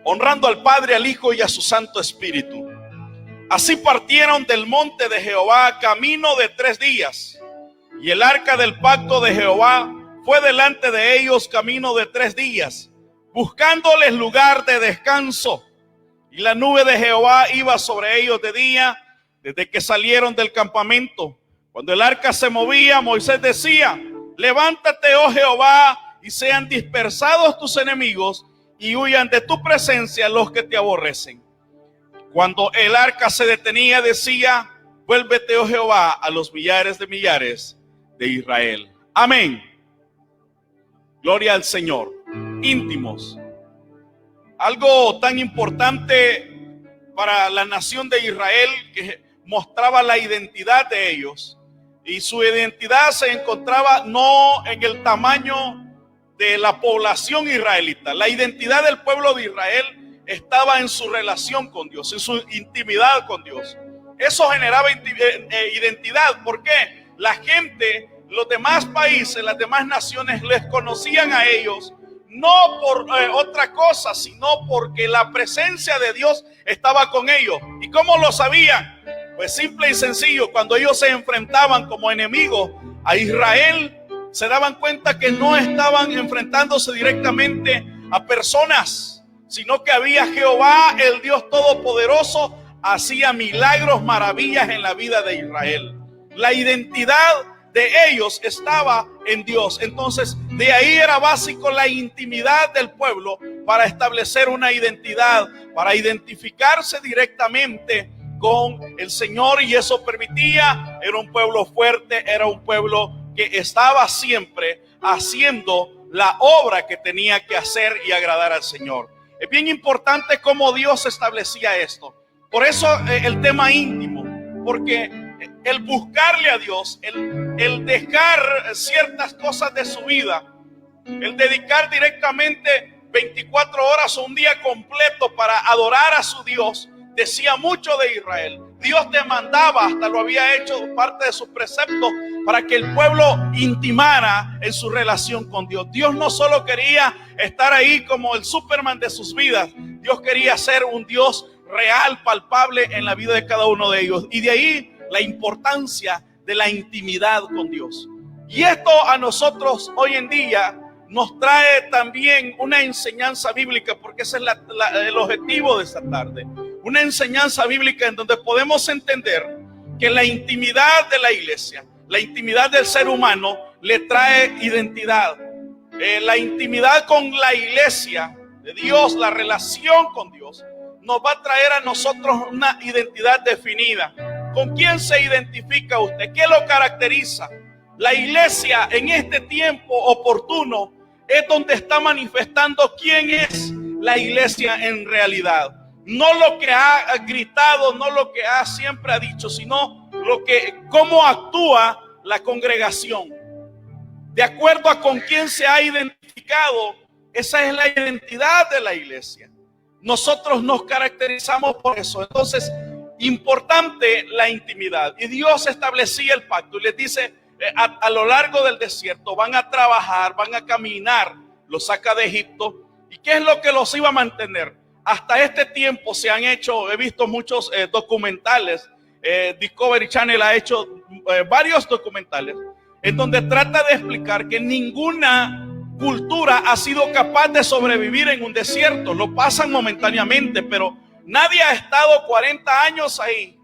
honrando al Padre, al Hijo y a su Santo Espíritu. Así partieron del monte de Jehová camino de 3 días, y el arca del pacto de Jehová fue delante de ellos camino de 3 días, buscándoles lugar de descanso. Y la nube de Jehová iba sobre ellos de día, desde que salieron del campamento. Cuando el arca se movía, Moisés decía: levántate, oh Jehová, y sean dispersados tus enemigos, y huyan de tu presencia los que te aborrecen. Cuando el arca se detenía, decía: vuélvete, oh Jehová, a los millares de Israel. Amén. Gloria al Señor. Íntimos. Algo tan importante para la nación de Israel, que mostraba la identidad de ellos, y su identidad se encontraba no en el tamaño de la población israelita. La identidad del pueblo de Israel estaba en su relación con Dios, en su intimidad con Dios. Eso generaba identidad. ¿Por qué? La gente, los demás países, las demás naciones les conocían a ellos no por otra cosa, sino porque la presencia de Dios estaba con ellos. ¿Y cómo lo sabían? Pues simple y sencillo: cuando ellos se enfrentaban como enemigos a Israel, se daban cuenta que no estaban enfrentándose directamente a personas, sino que había Jehová, el Dios Todopoderoso, hacía milagros, maravillas en la vida de Israel. La identidad de ellos estaba en Dios. Entonces, de ahí era básico la intimidad del pueblo para establecer una identidad, para identificarse directamente con el Señor, y eso permitía, era un pueblo fuerte, era un pueblo que estaba siempre haciendo la obra que tenía que hacer y agradar al Señor. Es bien importante cómo Dios establecía esto. Por eso el tema íntimo, porque el buscarle a Dios, el dejar ciertas cosas de su vida, el dedicar directamente 24 horas o un día completo para adorar a su Dios, decía mucho de Israel. Dios demandaba, hasta lo había hecho parte de sus preceptos, para que el pueblo intimara en su relación con Dios. Dios no solo quería estar ahí como el Superman de sus vidas, Dios quería ser un Dios real, palpable en la vida de cada uno de ellos. Y de ahí la importancia de la intimidad con Dios. Y esto a nosotros hoy en día nos trae también una enseñanza bíblica, porque ese es el objetivo de esta tarde. Una enseñanza bíblica en donde podemos entender que la intimidad de la iglesia, la intimidad del ser humano, le trae identidad. La intimidad con la iglesia de Dios, la relación con Dios, nos va a traer a nosotros una identidad definida. ¿Con quién se identifica usted? ¿Qué lo caracteriza? La iglesia en este tiempo oportuno es donde está manifestando quién es la iglesia en realidad. No lo que ha gritado, no lo que siempre ha dicho, sino cómo actúa la congregación. De acuerdo a con quién se ha identificado, esa es la identidad de la iglesia. Nosotros nos caracterizamos por eso. Entonces, importante la intimidad. Y Dios establecía el pacto y les dice: a lo largo del desierto van a trabajar, van a caminar. Los saca de Egipto. ¿Y qué es lo que los iba a mantener? Hasta este tiempo se han hecho, he visto muchos documentales. Discovery Channel ha hecho varios documentales en donde trata de explicar que ninguna cultura ha sido capaz de sobrevivir en un desierto. Lo pasan momentáneamente, pero nadie ha estado 40 años ahí.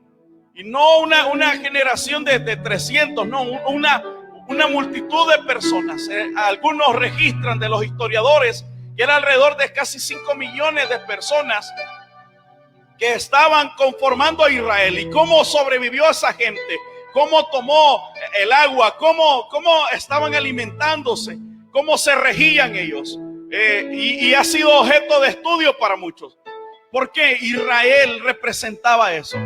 Y no una generación de 300, no, una multitud de personas. Algunos registran de los historiadores que era alrededor de casi 5 millones de personas que estaban conformando a Israel. ¿Y cómo sobrevivió esa gente? ¿Cómo tomó el agua? ¿Cómo estaban alimentándose? ¿Cómo se regían ellos? Y ha sido objeto de estudio para muchos. Porque Israel representaba eso.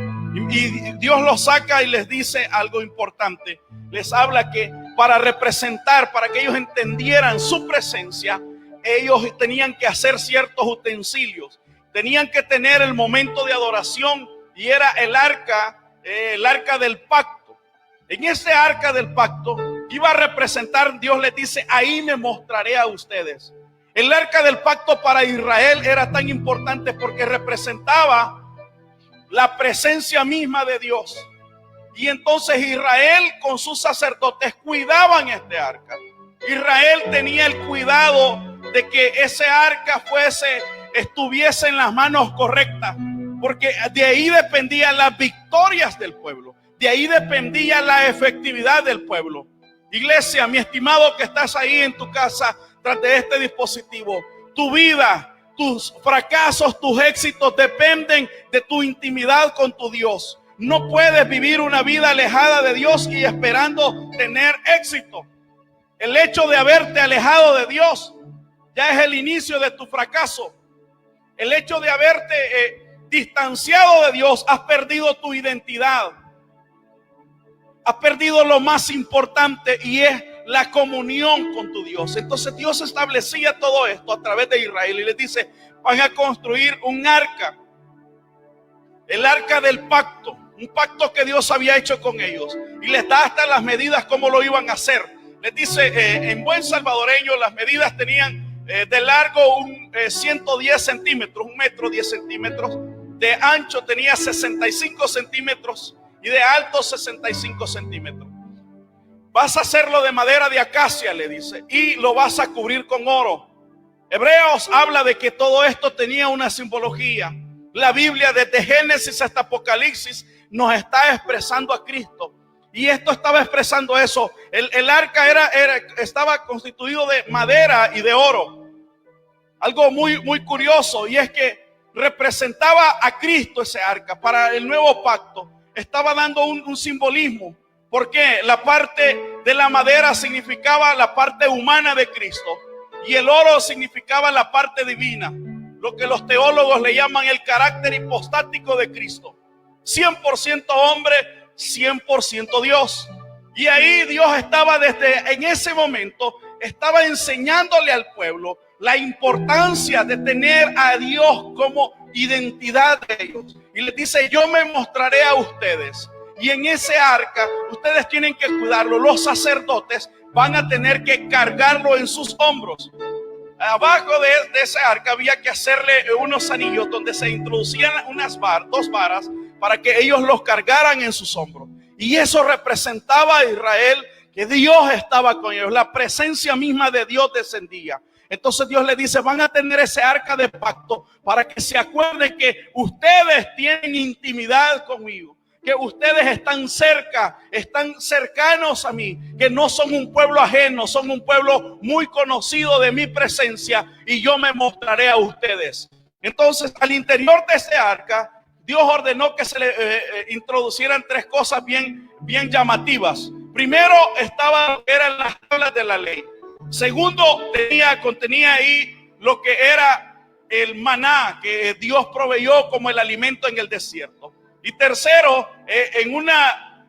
Y Dios los saca y les dice algo importante. Les habla que para representar, para que ellos entendieran su presencia, ellos tenían que hacer ciertos utensilios. Tenían que tener el momento de adoración, y era el arca del pacto. En ese arca del pacto iba a representar, Dios les dice: ahí me mostraré a ustedes. El arca del pacto para Israel era tan importante porque representaba la presencia misma de Dios. Y entonces Israel con sus sacerdotes cuidaban este arca. Israel tenía el cuidado de que ese arca estuviese en las manos correctas, porque de ahí dependían las victorias del pueblo, de ahí dependía la efectividad del pueblo. Iglesia, mi estimado que estás ahí en tu casa tras de este dispositivo, tu vida, tus fracasos, tus éxitos dependen de tu intimidad con tu Dios. No puedes vivir una vida alejada de Dios y esperando tener éxito. El hecho de haberte alejado de Dios ya es el inicio de tu fracaso. El hecho de haberte distanciado de Dios, has perdido tu identidad. Has perdido lo más importante, y es la comunión con tu Dios. Entonces Dios establecía todo esto a través de Israel y les dice: van a construir un arca, el arca del pacto, un pacto que Dios había hecho con ellos, y les da hasta las medidas cómo lo iban a hacer. Les dice, en buen salvadoreño, las medidas tenían de largo 110 centímetros, 1 metro 10 centímetros, de ancho tenía 65 centímetros y de alto 65 centímetros. Vas a hacerlo de madera de acacia, le dice, y lo vas a cubrir con oro. Hebreos habla de que todo esto tenía una simbología. La Biblia desde Génesis hasta Apocalipsis nos está expresando a Cristo. Y esto estaba expresando eso. El arca estaba constituido de madera y de oro. Algo muy curioso, y es que representaba a Cristo ese arca. Para el nuevo pacto estaba dando un simbolismo. Porque la parte de la madera significaba la parte humana de Cristo, y el oro significaba la parte divina, lo que los teólogos le llaman el carácter hipostático de Cristo. 100% hombre, 100% Dios. Y ahí Dios estaba en ese momento, estaba enseñándole al pueblo la importancia de tener a Dios como identidad de ellos. Y les dice: yo me mostraré a ustedes. Y en ese arca ustedes tienen que cuidarlo. Los sacerdotes van a tener que cargarlo en sus hombros. Abajo de ese arca había que hacerle unos anillos donde se introducían dos varas para que ellos los cargaran en sus hombros. Y eso representaba a Israel, que Dios estaba con ellos. La presencia misma de Dios descendía. Entonces Dios le dice: van a tener ese arca de pacto para que se acuerden que ustedes tienen intimidad conmigo, que ustedes están cerca, están cercanos a mí, que no son un pueblo ajeno, son un pueblo muy conocido de mi presencia, y yo me mostraré a ustedes. Entonces, al interior de ese arca, Dios ordenó que se le introducieran 3 cosas bien llamativas. Primero, eran las tablas de la ley. Segundo, contenía ahí lo que era el maná que Dios proveyó como el alimento en el desierto. Y tercero, en una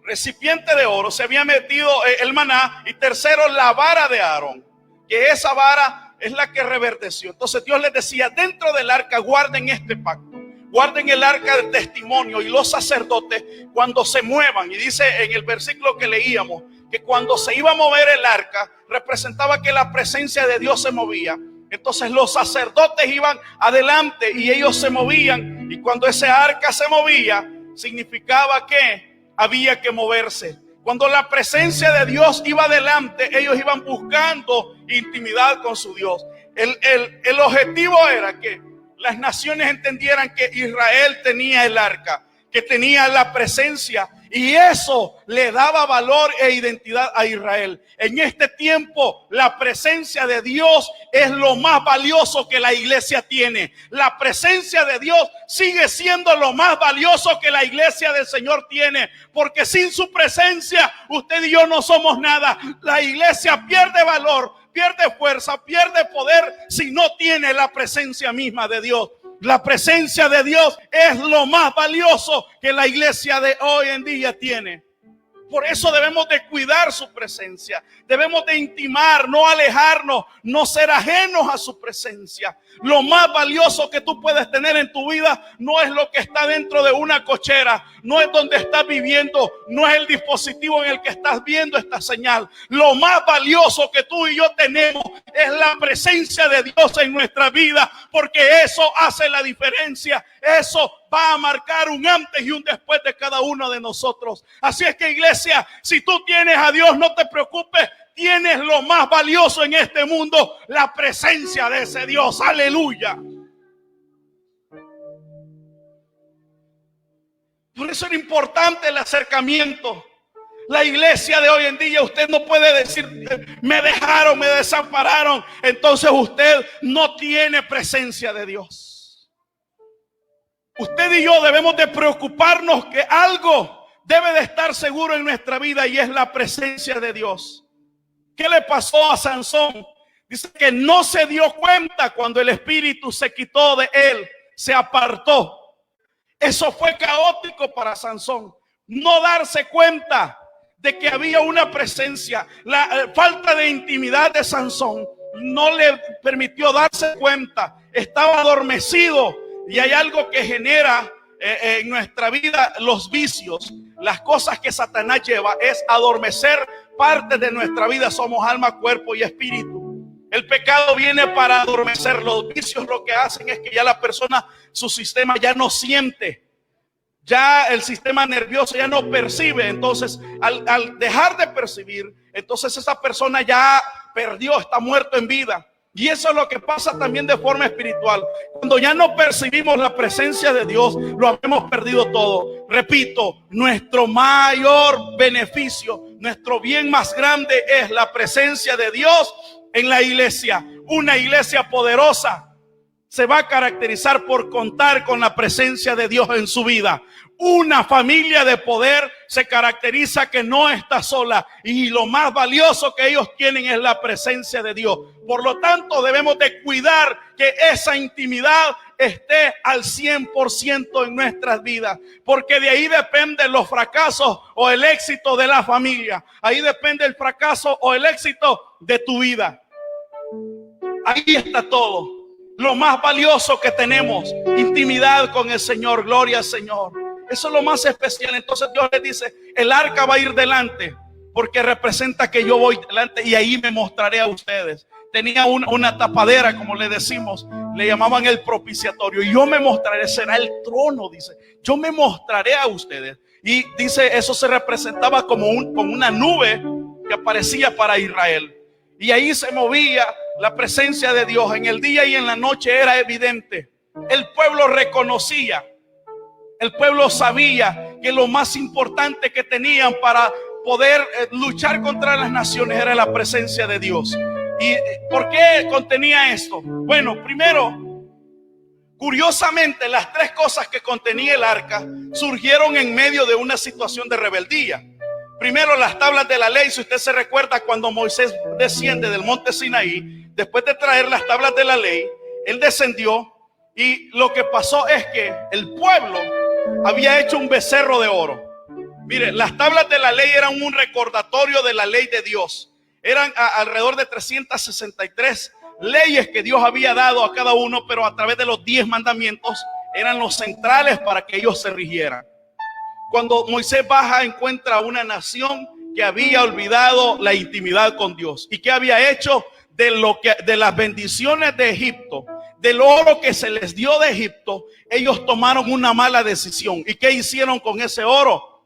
recipiente de oro se había metido el maná. Y tercero, la vara de Aarón, que esa vara es la que reverdeció. Entonces Dios les decía: dentro del arca guarden este pacto, guarden el arca del testimonio. Y los sacerdotes, cuando se muevan, y dice en el versículo que leíamos, que cuando se iba a mover el arca, representaba que la presencia de Dios se movía. Entonces los sacerdotes iban adelante y ellos se movían, y cuando ese arca se movía, significaba que había que moverse. Cuando la presencia de Dios iba adelante, ellos iban buscando intimidad con su Dios. El objetivo era que las naciones entendieran que Israel tenía el arca, que tenía la presencia, y eso le daba valor e identidad a Israel. En este tiempo, la presencia de Dios es lo más valioso que la iglesia tiene. La presencia de Dios sigue siendo lo más valioso que la iglesia del Señor tiene, porque sin su presencia, usted y yo no somos nada. La iglesia pierde valor, pierde fuerza, pierde poder si no tiene la presencia misma de Dios. La presencia de Dios es lo más valioso que la iglesia de hoy en día tiene. Por eso debemos de cuidar su presencia. Debemos de intimar, no alejarnos, no ser ajenos a su presencia. Lo más valioso que tú puedes tener en tu vida no es lo que está dentro de una cochera, no es donde estás viviendo, no es el dispositivo en el que estás viendo esta señal. Lo más valioso que tú y yo tenemos es la presencia de Dios en nuestra vida, porque eso hace la diferencia. Eso va a marcar un antes y un después de cada uno de nosotros. Así es que, iglesia, si tú tienes a Dios, no te preocupes. Tienes lo más valioso en este mundo, la presencia de ese Dios. Aleluya. Por eso es importante el acercamiento. La iglesia de hoy en día, usted no puede decir, me dejaron, me desampararon. Entonces usted no tiene presencia de Dios. Usted y yo debemos de preocuparnos que algo debe de estar seguro en nuestra vida, y es la presencia de Dios. ¿Qué le pasó a Sansón? Dice que no se dio cuenta cuando el espíritu se quitó de él, se apartó. Eso fue caótico para Sansón. No darse cuenta de que había una presencia. La falta de intimidad de Sansón no le permitió darse cuenta. Estaba adormecido. Y hay algo que genera en nuestra vida los vicios. Las cosas que Satanás lleva es adormecer parte de nuestra vida. Somos alma, cuerpo y espíritu. El pecado viene para adormecer. Los vicios lo que hacen es que ya la persona, su sistema ya no siente. Ya el sistema nervioso ya no percibe. Entonces al dejar de percibir, entonces esa persona ya perdió, está muerto en vida. Y eso es lo que pasa también de forma espiritual. Cuando ya no percibimos la presencia de Dios, lo habemos perdido todo. Repito, nuestro mayor beneficio, nuestro bien más grande es la presencia de Dios en la iglesia. Una iglesia poderosa se va a caracterizar por contar con la presencia de Dios en su vida. Una familia de poder se caracteriza que no está sola, y lo más valioso que ellos tienen es la presencia de Dios. Por lo tanto, debemos de cuidar que esa intimidad esté al 100% en nuestras vidas, porque de ahí dependen los fracasos o el éxito de la familia. Ahí depende el fracaso o el éxito de tu vida. Ahí está todo. Lo más valioso que tenemos, intimidad con el Señor. Gloria al Señor. Eso es lo más especial. Entonces Dios les dice, el arca va a ir delante, porque representa que yo voy delante y ahí me mostraré a ustedes. Tenía una tapadera, como le decimos, le llamaban el propiciatorio. Y yo me mostraré, será el trono, dice. Yo me mostraré a ustedes. Y dice, eso se representaba como una nube que aparecía para Israel. Y ahí se movía la presencia de Dios. En el día y en la noche era evidente. El pueblo reconocía. El pueblo sabía que lo más importante que tenían para poder luchar contra las naciones era la presencia de Dios. ¿Y por qué contenía esto? Bueno, primero, curiosamente, las tres cosas que contenía el arca surgieron en medio de una situación de rebeldía. Primero, las tablas de la ley. Si usted se recuerda, cuando Moisés desciende del monte Sinaí, después de traer las tablas de la ley, él descendió, y lo que pasó es que el pueblo había hecho un becerro de oro. Mire, las tablas de la ley eran un recordatorio de la ley de Dios. Eran alrededor de 363 leyes que Dios había dado a cada uno, pero a través de los 10 mandamientos eran los centrales para que ellos se rigieran. Cuando Moisés baja, encuentra una nación que había olvidado la intimidad con Dios. ¿Y qué había hecho? De las bendiciones de Egipto, del oro que se les dio de Egipto, ellos tomaron una mala decisión. ¿Y qué hicieron con ese oro?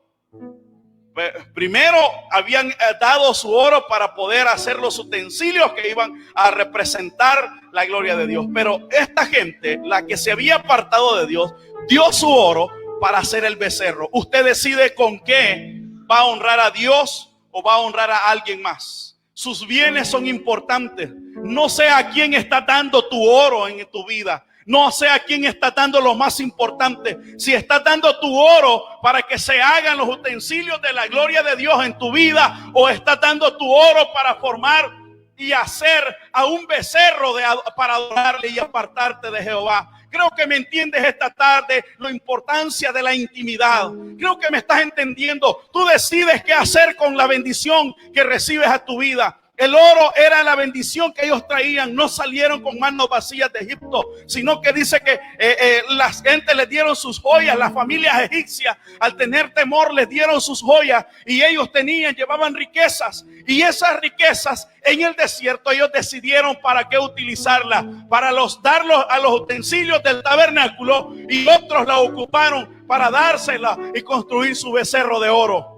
Primero habían dado su oro para poder hacer los utensilios que iban a representar la gloria de Dios. Pero esta gente, la que se había apartado de Dios, dio su oro para hacer el becerro. Usted decide con qué va a honrar a Dios o va a honrar a alguien más. Sus bienes son importantes. No sé a quién está dando tu oro en tu vida. No sé a quién está dando lo más importante. Si está dando tu oro para que se hagan los utensilios de la gloria de Dios en tu vida, o está dando tu oro para formar y hacer a un becerro para adorarle y apartarte de Jehová. Creo que me entiendes esta tarde la importancia de la intimidad. Creo que me estás entendiendo. Tú decides qué hacer con la bendición que recibes a tu vida. El oro era la bendición que ellos traían. No salieron con manos vacías de Egipto, sino que dice que las gentes les dieron sus joyas. Las familias egipcias, al tener temor, les dieron sus joyas. Y ellos llevaban riquezas. Y esas riquezas en el desierto, ellos decidieron para qué utilizarlas. Para darlos a los utensilios del tabernáculo. Y otros la ocuparon para dársela y construir su becerro de oro.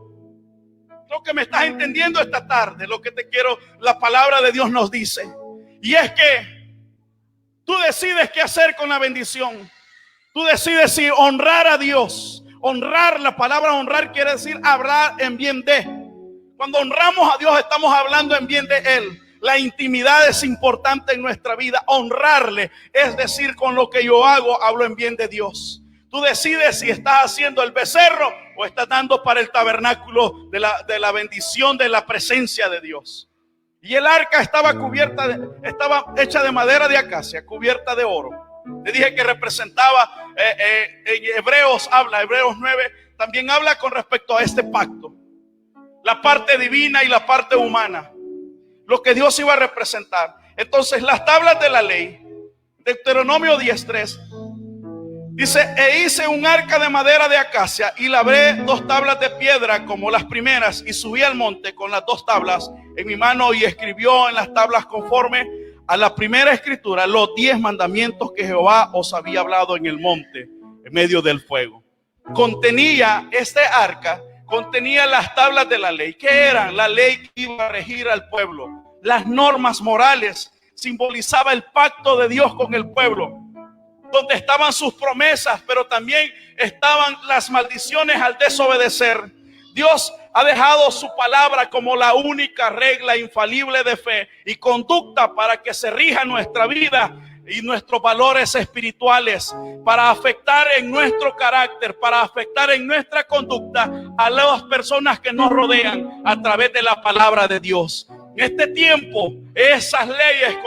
Lo que me estás entendiendo esta tarde, lo que la palabra de Dios nos dice. Y es que tú decides qué hacer con la bendición. Tú decides si honrar a Dios. Honrar, la palabra honrar quiere decir hablar en bien de. Cuando honramos a Dios estamos hablando en bien de Él. La intimidad es importante en nuestra vida. Honrarle es decir, con lo que yo hago, hablo en bien de Dios. Tú decides si estás haciendo el becerro o estás dando para el tabernáculo de la bendición de la presencia de Dios. Y el arca estaba hecha de madera de acacia, cubierta de oro. Le dije que representaba, en Hebreos 9, también habla con respecto a este pacto. La parte divina y la parte humana. Lo que Dios iba a representar. Entonces las tablas de la ley, Deuteronomio 10:3. Dice, hice un arca de madera de acacia y labré 2 tablas de piedra como las primeras y subí al monte con las 2 tablas en mi mano y escribió en las tablas conforme a la primera escritura los 10 mandamientos que Jehová os había hablado en el monte en medio del fuego. Este arca contenía las tablas de la ley. ¿Qué eran? La ley que iba a regir al pueblo. Las normas morales simbolizaba el pacto de Dios con el pueblo, donde estaban sus promesas, pero también estaban las maldiciones al desobedecer. Dios ha dejado su palabra como la única regla infalible de fe y conducta para que se rija nuestra vida y nuestros valores espirituales, para afectar en nuestro carácter, para afectar en nuestra conducta a las personas que nos rodean a través de la palabra de Dios. En este tiempo, esas leyes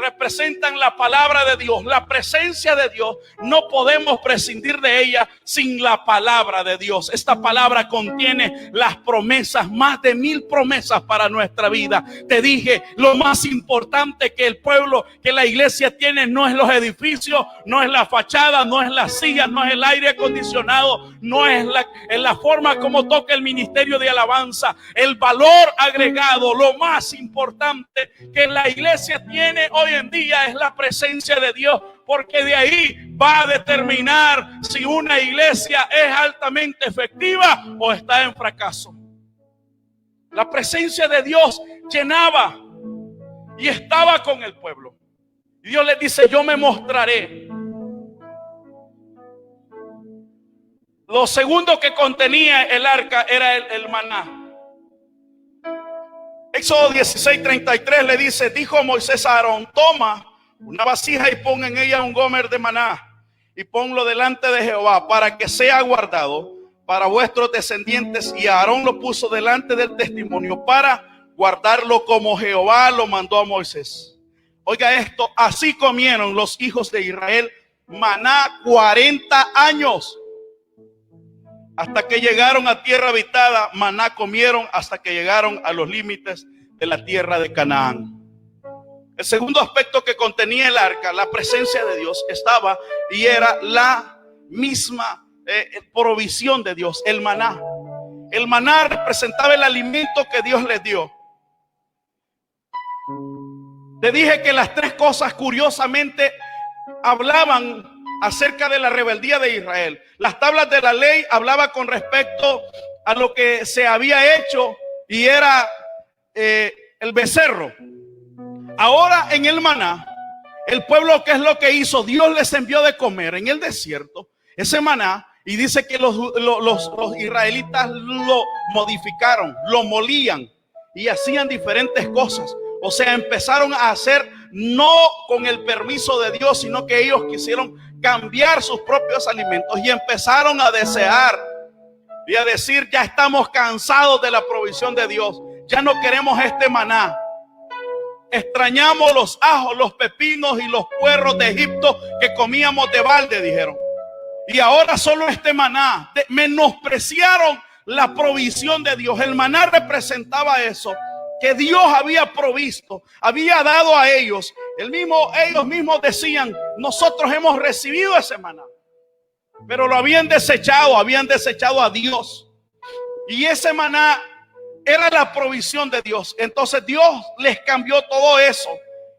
representan la palabra de Dios, la presencia de Dios. No podemos prescindir de ella sin la palabra de Dios. Esta palabra contiene las promesas, más de 1000 promesas para nuestra vida. Te dije, lo más importante que el pueblo, que la iglesia tiene, no es los edificios, no es la fachada, no es la silla, no es el aire acondicionado, no es la forma como toca el ministerio de alabanza. El valor agregado, lo más importante que la iglesia tiene hoy en día es la presencia de Dios, porque de ahí va a determinar si una iglesia es altamente efectiva o está en fracaso. La presencia de Dios llenaba y estaba con el pueblo. Y Dios les dice, yo me mostraré. Lo segundo que contenía el arca era el maná. Éxodo 16:33 le dice, dijo Moisés a Aarón, toma una vasija y pon en ella un gomer de maná y ponlo delante de Jehová para que sea guardado para vuestros descendientes. Y Aarón lo puso delante del testimonio para guardarlo como Jehová lo mandó a Moisés. Oiga esto, así comieron los hijos de Israel maná 40 años. Hasta que llegaron a tierra habitada, maná comieron hasta que llegaron a los límites de la tierra de Canaán. El segundo aspecto que contenía el arca, la presencia de Dios, estaba y era la misma provisión de Dios, el maná. El maná representaba el alimento que Dios les dio. Te dije que las 3 cosas curiosamente hablaban acerca de la rebeldía de Israel. Las tablas de la ley hablaba con respecto a lo que se había hecho y era el becerro. Ahora en el maná, el pueblo, ¿qué es lo que hizo? Dios les envió de comer en el desierto ese maná, y dice que los israelitas lo modificaron, lo molían y hacían diferentes cosas. O sea, empezaron a hacer no con el permiso de Dios, sino que ellos quisieron cambiar sus propios alimentos y empezaron a desear y a decir, ya estamos cansados de la provisión de Dios, ya no queremos este maná. extrañamos los ajos, los pepinos y los puerros de Egipto que comíamos de balde, dijeron. Y ahora solo este maná. Menospreciaron la provisión de Dios. El maná representaba eso, que Dios había provisto, había dado a ellos. Ellos mismos decían: nosotros hemos recibido ese maná, pero lo habían desechado a Dios. Y ese maná era la provisión de Dios. Entonces Dios les cambió todo eso.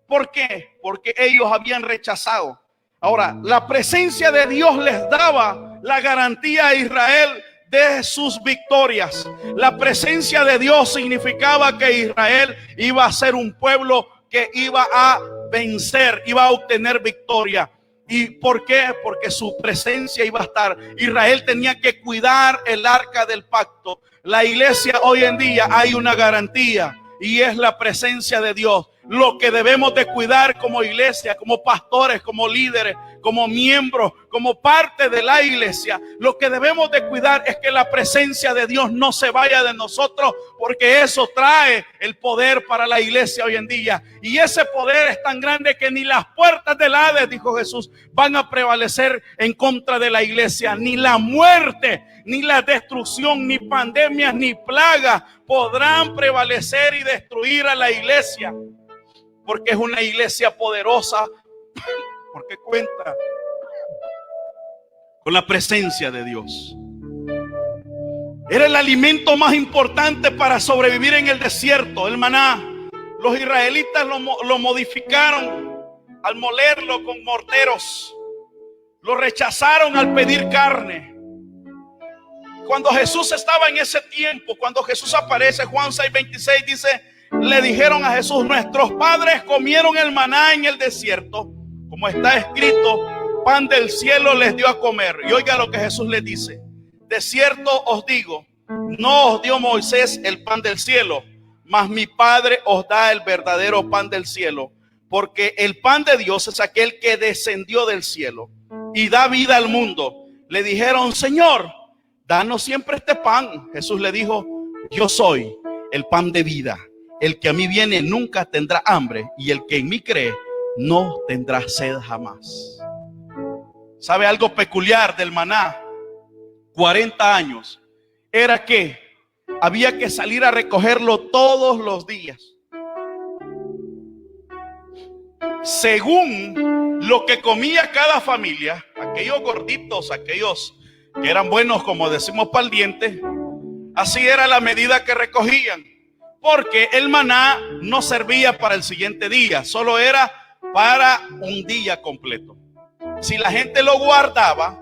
¿Por qué? Porque ellos habían rechazado. Ahora, la presencia de Dios les daba la garantía a Israel de sus victorias. La presencia de Dios significaba que Israel iba a ser un pueblo que iba a vencer, iba a obtener victoria. ¿Y por qué? Porque su presencia iba a estar. Israel tenía que cuidar el arca del pacto. La iglesia hoy en día hay una garantía, y es la presencia de Dios. Lo que debemos de cuidar como iglesia, como pastores, como líderes, como miembros, como parte de la iglesia, lo que debemos de cuidar es que la presencia de Dios no se vaya de nosotros, porque eso trae el poder para la iglesia hoy en día. Y ese poder es tan grande que ni las puertas del Hades, dijo Jesús, van a prevalecer en contra de la iglesia. Ni la muerte, ni la destrucción, ni pandemias, ni plagas podrán prevalecer y destruir a la iglesia, porque es una iglesia poderosa, porque cuenta con la presencia de Dios. Era el alimento más importante para sobrevivir en el desierto, el maná. Los israelitas lo modificaron al molerlo con morteros. Lo rechazaron al pedir carne. Cuando Jesús estaba en ese tiempo, cuando Jesús aparece, Juan 6:26 dice: le dijeron a Jesús: nuestros padres comieron el maná en el desierto, como está escrito, pan del cielo les dio a comer. Y oiga lo que Jesús les dice: de cierto os digo, no os dio Moisés el pan del cielo, mas mi Padre os da el verdadero pan del cielo, porque el pan de Dios es aquel que descendió del cielo y da vida al mundo. Le dijeron: Señor, danos siempre este pan. Jesús le dijo: yo soy el pan de vida. El que a mí viene nunca tendrá hambre, y el que en mí cree no tendrá sed jamás. ¿Sabe algo peculiar del maná? 40 años. Era que había que salir a recogerlo todos los días, según lo que comía cada familia. Aquellos gorditos, aquellos que eran buenos, como decimos, para el diente, así era la medida que recogían, porque el maná no servía para el siguiente día, solo era para un día completo. Si la gente lo guardaba,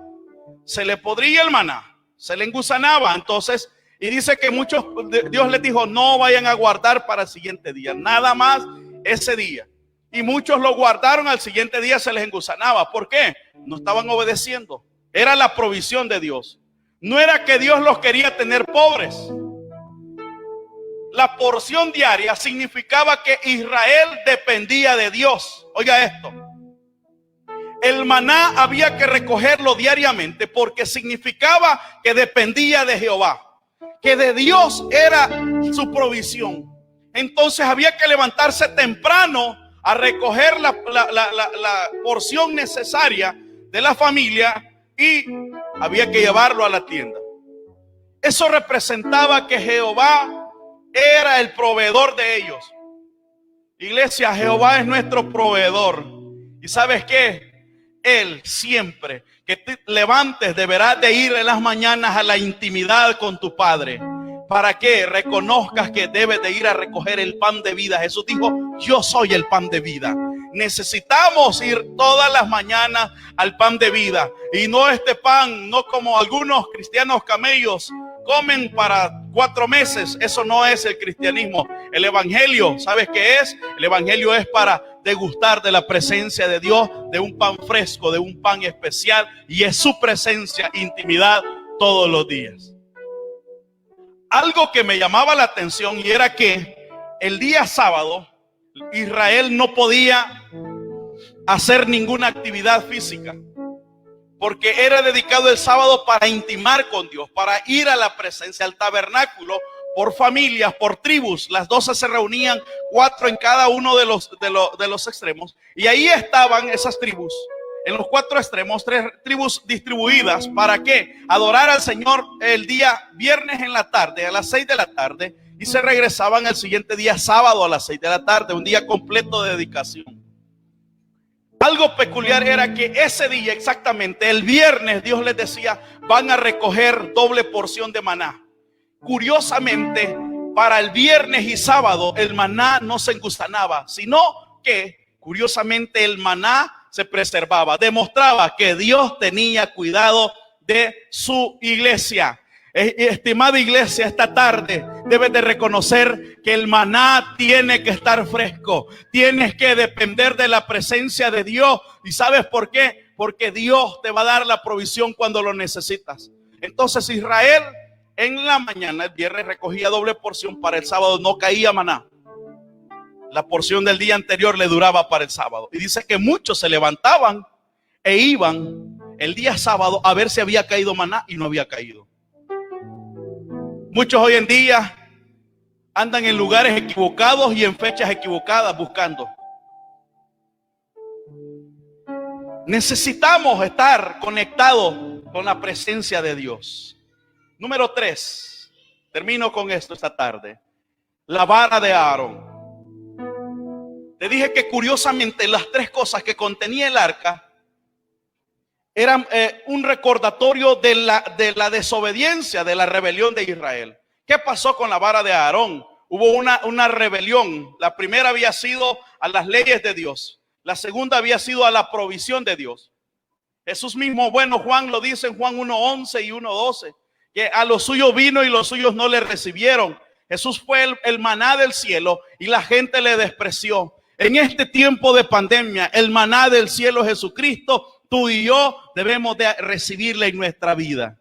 se le podría el maná, se le engusanaba. Entonces, y dice que muchos, Dios les dijo: no vayan a guardar para el siguiente día, nada más ese día. Y muchos lo guardaron, al siguiente día se les engusanaba. ¿Por qué? No estaban obedeciendo. Era la provisión de Dios. No era que Dios los quería tener pobres. La porción diaria significaba que Israel dependía de Dios. Oiga esto: el maná había que recogerlo diariamente, porque significaba que dependía de Jehová, que de Dios era su provisión. Entonces había que levantarse temprano a recoger la porción necesaria de la familia, y había que llevarlo a la tienda. Eso representaba que Jehová era el proveedor de ellos. Iglesia, Jehová es nuestro proveedor. ¿Y sabes qué? Él siempre que te levantes deberás de ir en las mañanas a la intimidad con tu Padre, para que reconozcas que debes de ir a recoger el pan de vida. Jesús dijo: yo soy el pan de vida. Necesitamos ir todas las mañanas al pan de vida, y no este pan, no como algunos cristianos camellos comen para 4 meses. Eso no es el cristianismo. El evangelio, ¿sabes qué es? El evangelio es para degustar de la presencia de Dios, de un pan fresco, de un pan especial, y es su presencia, intimidad todos los días. Algo que me llamaba la atención, y era que el día sábado Israel no podía hacer ninguna actividad física, porque era dedicado el sábado para intimar con Dios, para ir a la presencia, al tabernáculo, por familias, por tribus. Las 12 se reunían, 4 en cada uno de los extremos. Y ahí estaban esas tribus, en los 4 extremos, 3 tribus distribuidas. ¿Para qué? Adorar al Señor el día viernes en la tarde, a las 6 de la tarde. Y se regresaban el siguiente día, sábado, a las 6 de la tarde. Un día completo de dedicación. Algo peculiar era que ese día, exactamente el viernes, Dios les decía: van a recoger doble porción de maná. Curiosamente, para el viernes y sábado el maná no se engusanaba, sino que curiosamente el maná se preservaba. Demostraba que Dios tenía cuidado de su iglesia. Estimada iglesia, esta tarde debes de reconocer que el maná tiene que estar fresco. Tienes que depender de la presencia de Dios. ¿Y sabes por qué? Porque Dios te va a dar la provisión cuando lo necesitas. Entonces Israel en la mañana, el viernes, recogía doble porción. Para el sábado no caía maná. La porción del día anterior le duraba para el sábado. Y dice que muchos se levantaban e iban el día sábado a ver si había caído maná, y no había caído. Muchos hoy en día andan en lugares equivocados y en fechas equivocadas buscando. Necesitamos estar conectados con la presencia de Dios. Número 3, termino con esto esta tarde: la vara de Aarón. Te dije que curiosamente las 3 cosas que contenía el arca eran un recordatorio de la desobediencia, de la rebelión de Israel. ¿Qué pasó con la vara de Aarón? Hubo una rebelión. La primera había sido a las leyes de Dios. La segunda había sido a la provisión de Dios. Jesús mismo, bueno, Juan lo dice en Juan 1:11 y 1:12, que a los suyos vino y los suyos no le recibieron. Jesús fue el maná del cielo y la gente le despreció. En este tiempo de pandemia, el maná del cielo, Jesucristo, tú y yo debemos de recibirle en nuestra vida.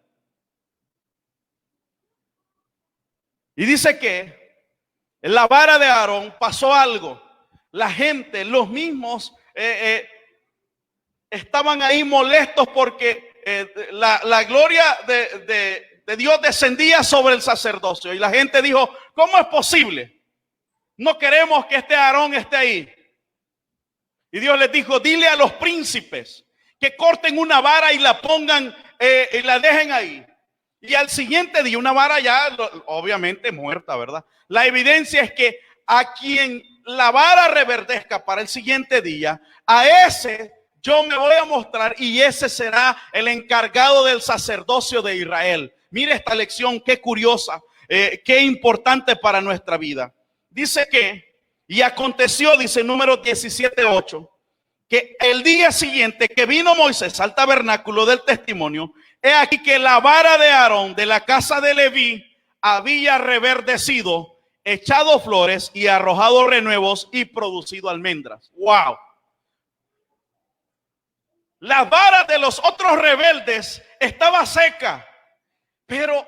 Y dice que en la vara de Aarón pasó algo. La gente, los mismos, estaban ahí molestos porque la gloria de Dios descendía sobre el sacerdocio. Y la gente dijo: ¿cómo es posible? No queremos que este Aarón esté ahí. Y Dios les dijo: dile a los príncipes que corten una vara y la pongan y la dejen ahí. Y al siguiente día, una vara ya obviamente muerta, ¿verdad? La evidencia es que a quien la vara reverdezca para el siguiente día, a ese yo me voy a mostrar, y ese será el encargado del sacerdocio de Israel. Mire esta lección, qué curiosa, qué importante para nuestra vida. Dice que, y aconteció, dice Números 17:8, que el día siguiente que vino Moisés al tabernáculo del testimonio, he aquí que la vara de Aarón de la casa de Leví había reverdecido, echado flores y arrojado renuevos y producido almendras. ¡Wow! La vara de los otros rebeldes estaba seca, pero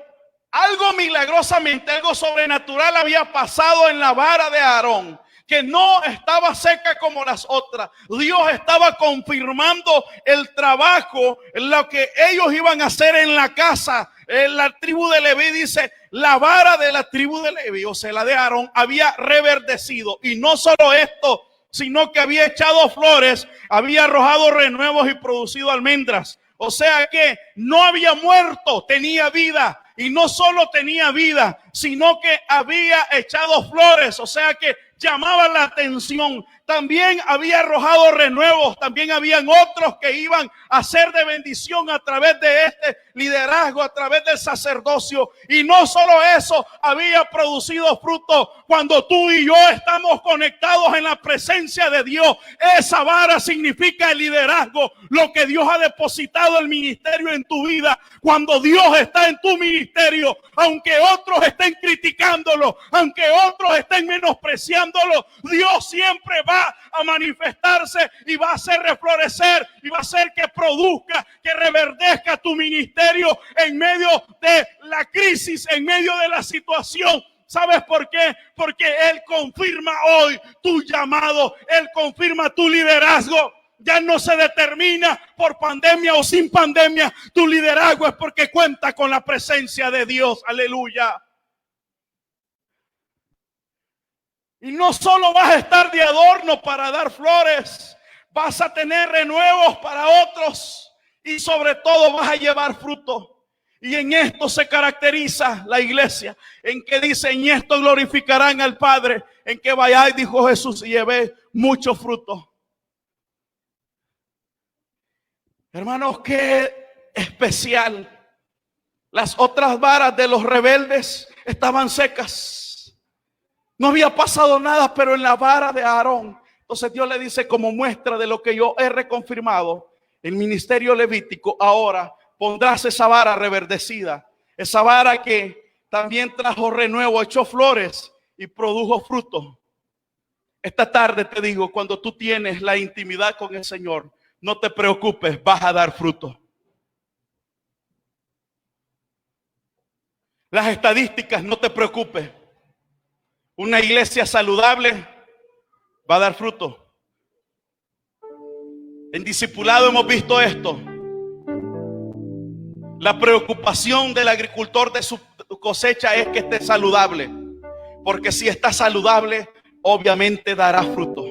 algo milagrosamente, algo sobrenatural había pasado en la vara de Aarón, que no estaba seca como las otras. Dios estaba confirmando el trabajo, lo que ellos iban a hacer en la casa. En la tribu de Leví dice: la vara de la tribu de Leví, o sea, la de Aarón, había reverdecido. Y no solo esto, sino que había echado flores, había arrojado renuevos y producido almendras. O sea que no había muerto, tenía vida. Y no solo tenía vida, sino que había echado flores. O sea que llamaba la atención. También había arrojado renuevos. También habían otros que iban a ser de bendición a través de este liderazgo, a través del sacerdocio. Y no solo eso, había producido fruto. Cuando tú y yo estamos conectados en la presencia de Dios, esa vara significa el liderazgo, lo que Dios ha depositado el ministerio en tu vida. Cuando Dios está en tu ministerio, aunque otros estén criticándolo, aunque otros estén menospreciándolo, Dios siempre va a manifestarse y va a hacer reflorecer y va a hacer que produzca, que reverdezca tu ministerio en medio de la crisis, en medio de la situación. ¿Sabes por qué? Porque Él confirma hoy tu llamado, Él confirma tu liderazgo. Ya no se determina por pandemia o sin pandemia. Tu liderazgo es porque cuenta con la presencia de Dios. Aleluya. Y no solo vas a estar de adorno para dar flores, vas a tener renuevos para otros y sobre todo vas a llevar fruto. Y en esto se caracteriza la iglesia, en que dice: en esto glorificarán al Padre, en que vayáis, dijo Jesús, y llevé mucho fruto. Hermanos, qué especial. Las otras varas de los rebeldes estaban secas. No había pasado nada, pero en la vara de Aarón, entonces Dios le dice, como muestra de lo que yo he reconfirmado, el ministerio levítico, ahora pondrás esa vara reverdecida, esa vara que también trajo renuevo, echó flores y produjo fruto. Esta tarde te digo, cuando tú tienes la intimidad con el Señor, no te preocupes, vas a dar fruto. Las estadísticas, no te preocupes. Una iglesia saludable va a dar fruto. En discipulado hemos visto esto. La preocupación del agricultor de su cosecha es que esté saludable. Porque si está saludable, obviamente dará fruto.